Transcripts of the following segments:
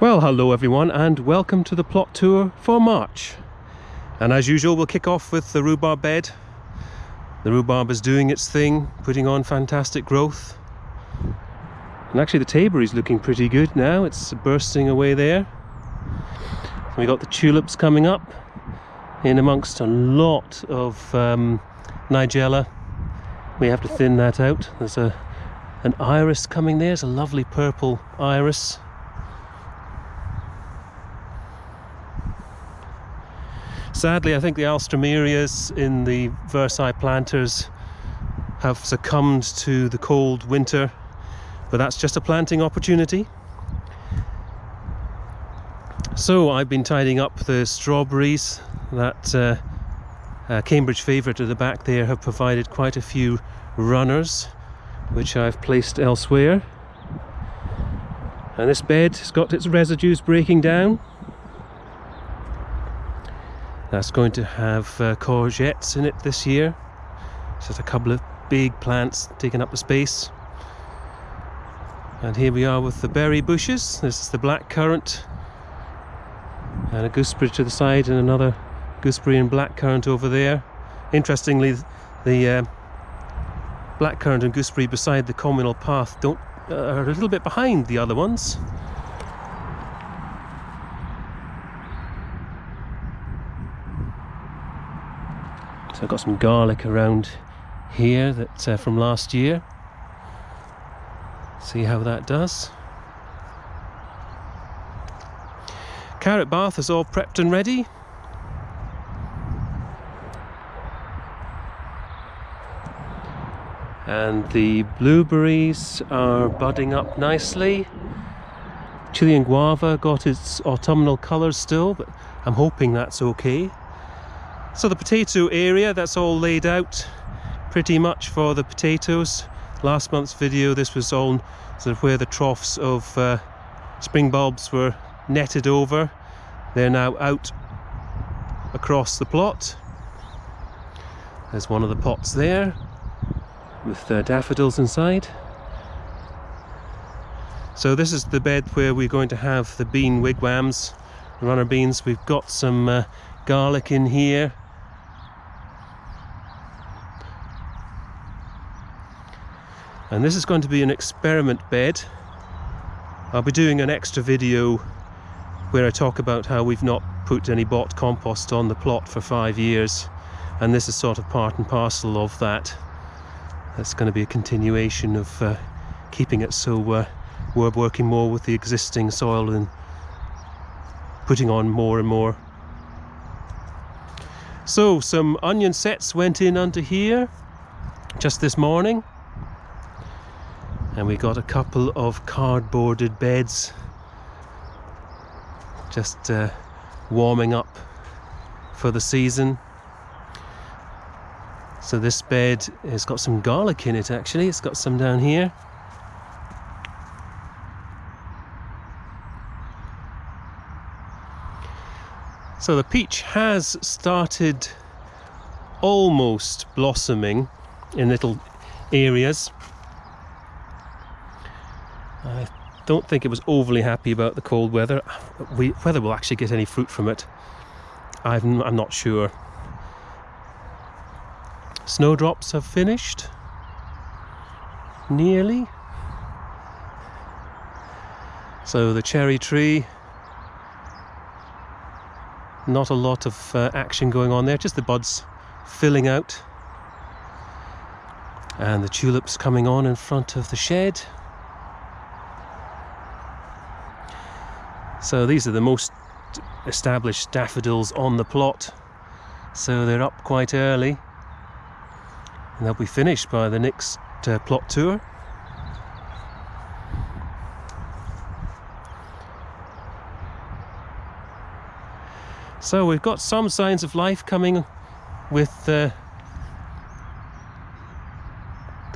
Well, hello everyone and welcome to the plot tour for March. And as usual, we'll kick off with the rhubarb bed. The rhubarb is doing its thing, putting on fantastic growth. And actually the taber is looking pretty good now, it's bursting away there. We got the tulips coming up in amongst a lot of nigella. We have to thin that out. There's an iris coming there, it's a lovely purple iris. Sadly, I think the alströmerias in the Versailles planters have succumbed to the cold winter, but that's just a planting opportunity. So I've been tidying up the strawberries. That Cambridge favourite at the back there have provided quite a few runners, which I've placed elsewhere. And this bed has got its residues breaking down. That's going to have courgettes in it this year. Just a couple of big plants taking up the space. And here we are with the berry bushes. This is the blackcurrant and a gooseberry to the side and another gooseberry and blackcurrant over there. Interestingly, the blackcurrant and gooseberry beside the communal path are a little bit behind the other ones. So I've got some garlic around here that from last year. See how that does. Carrot bath is all prepped and ready. And the blueberries are budding up nicely. Chilean guava got its autumnal colours still, but I'm hoping that's okay. So the potato area, that's all laid out pretty much for the potatoes. Last month's video, this was all sort of where the troughs of spring bulbs were netted over. They're now out across the plot. There's one of the pots there with daffodils inside. So this is the bed where we're going to have the bean wigwams, the runner beans. We've got some garlic in here. And this is going to be an experiment bed. I'll be doing an extra video where I talk about how we've not put any bought compost on the plot for 5 years, and this is sort of part and parcel of that. That's going to be a continuation of keeping it so we're working more with the existing soil and putting on more and more. So some onion sets went in under here just this morning. And we got a couple of cardboarded beds just warming up for the season. So this bed has got some garlic in it actually, it's got some down here. So the peach has started almost blossoming in little areas. I don't think it was overly happy about the cold weather. Whether we'll actually get any fruit from it, I'm not sure. Snowdrops have finished. Nearly. So the cherry tree, not a lot of action going on there, just the buds filling out. And the tulips coming on in front of the shed. So these are the most established daffodils on the plot, so they're up quite early and they'll be finished by the next plot tour. So we've got some signs of life coming with the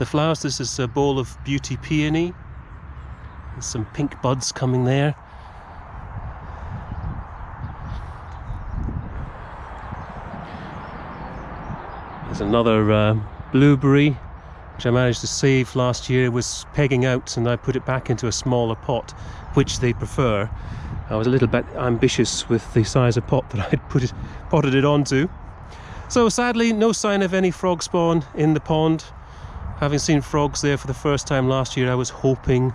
flowers. This is a bowl of beauty peony. There's some pink buds coming there. There's another blueberry which I managed to save last year. It was pegging out and I put it back into a smaller pot, which they prefer. I was a little bit ambitious with the size of pot that I'd potted it onto. So sadly, no sign of any frog spawn in the pond. Having seen frogs there for the first time last year, I was hoping,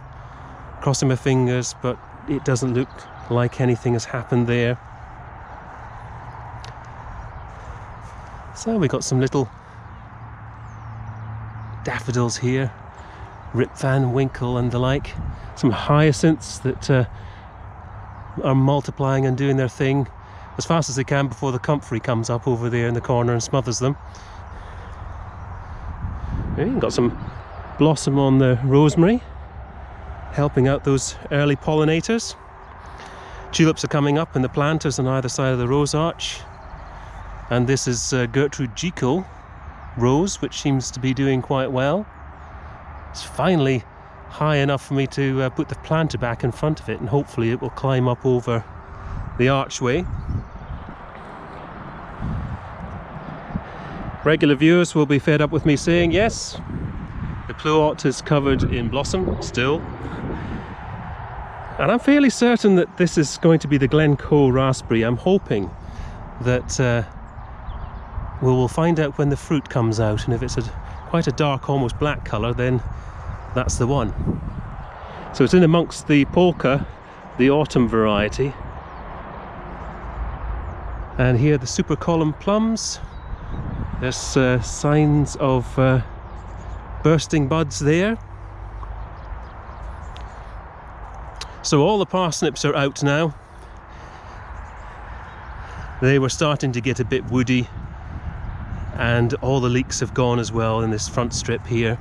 crossing my fingers, but it doesn't look like anything has happened there. So we got some little daffodils here, Rip Van Winkle and the like. Some hyacinths that are multiplying and doing their thing as fast as they can before the comfrey comes up over there in the corner and smothers them. Got some blossom on the rosemary, helping out those early pollinators. Tulips are coming up in the planters on either side of the rose arch. And this is Gertrude Jekyll rose, which seems to be doing quite well. It's finally high enough for me to put the planter back in front of it, and hopefully it will climb up over the archway. Regular viewers will be fed up with me saying yes, the pluot is covered in blossom still, and I'm fairly certain that this is going to be the Glencoe raspberry. I'm hoping that we will find out when the fruit comes out, and if it's quite a dark, almost black colour, then that's the one. So it's in amongst the polka, the autumn variety. And here the super column plums. There's signs of bursting buds there. So all the parsnips are out now. They were starting to get a bit woody, and all the leeks have gone as well in this front strip here.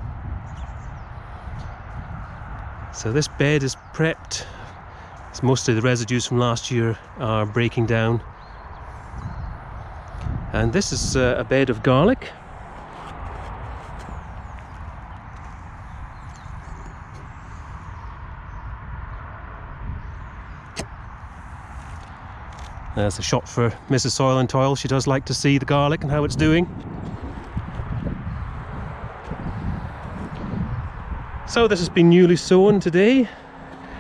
So this bed is prepped. It's mostly the residues from last year are breaking down. And this is a bed of garlic. There's a shot for Mrs. Soil and Toil. She does like to see the garlic and how it's doing. So this has been newly sown today.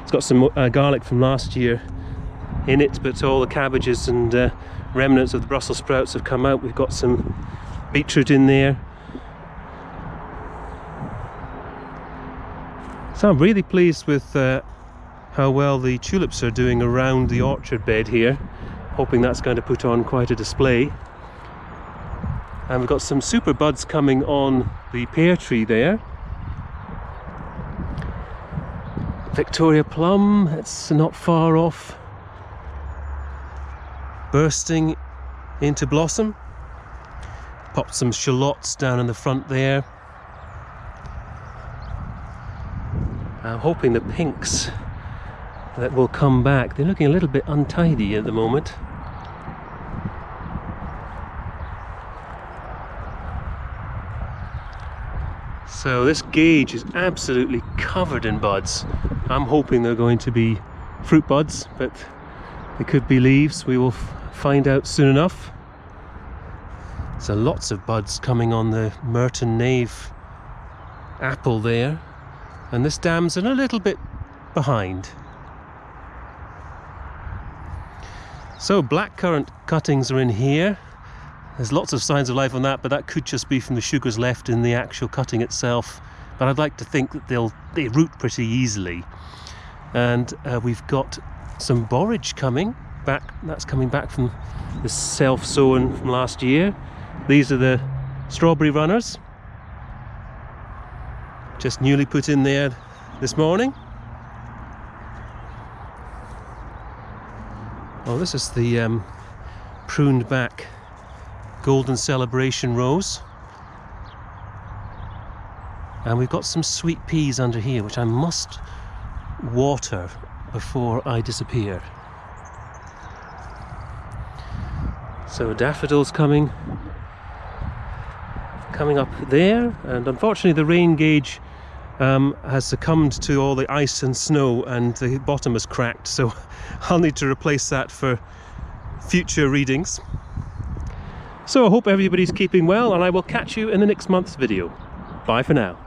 It's got some garlic from last year in it, but all the cabbages and remnants of the Brussels sprouts have come out. We've got some beetroot in there. So I'm really pleased with how well the tulips are doing around the orchard bed here. Hoping that's going to put on quite a display. And we've got some super buds coming on the pear tree there. Victoria plum, it's not far off, bursting into blossom. Popped some shallots down in the front there. I'm hoping the pinks that will come back. They're looking a little bit untidy at the moment. So this gage is absolutely covered in buds. I'm hoping they're going to be fruit buds, but they could be leaves. We will find out soon enough. So lots of buds coming on the Merton Nave apple there, and this damson a little bit behind. So blackcurrant cuttings are in here. There's lots of signs of life on that, but that could just be from the sugars left in the actual cutting itself. But I'd like to think that they root pretty easily. And we've got some borage coming back. That's coming back from the self-sown from last year. These are the strawberry runners, just newly put in there this morning. Oh, this is the pruned back Golden Celebration rose. And we've got some sweet peas under here, which I must water before I disappear. So daffodils coming up there, and unfortunately the rain gauge has succumbed to all the ice and snow, and the bottom is cracked, so I'll need to replace that for future readings. So I hope everybody's keeping well, and I will catch you in the next month's video. Bye for now.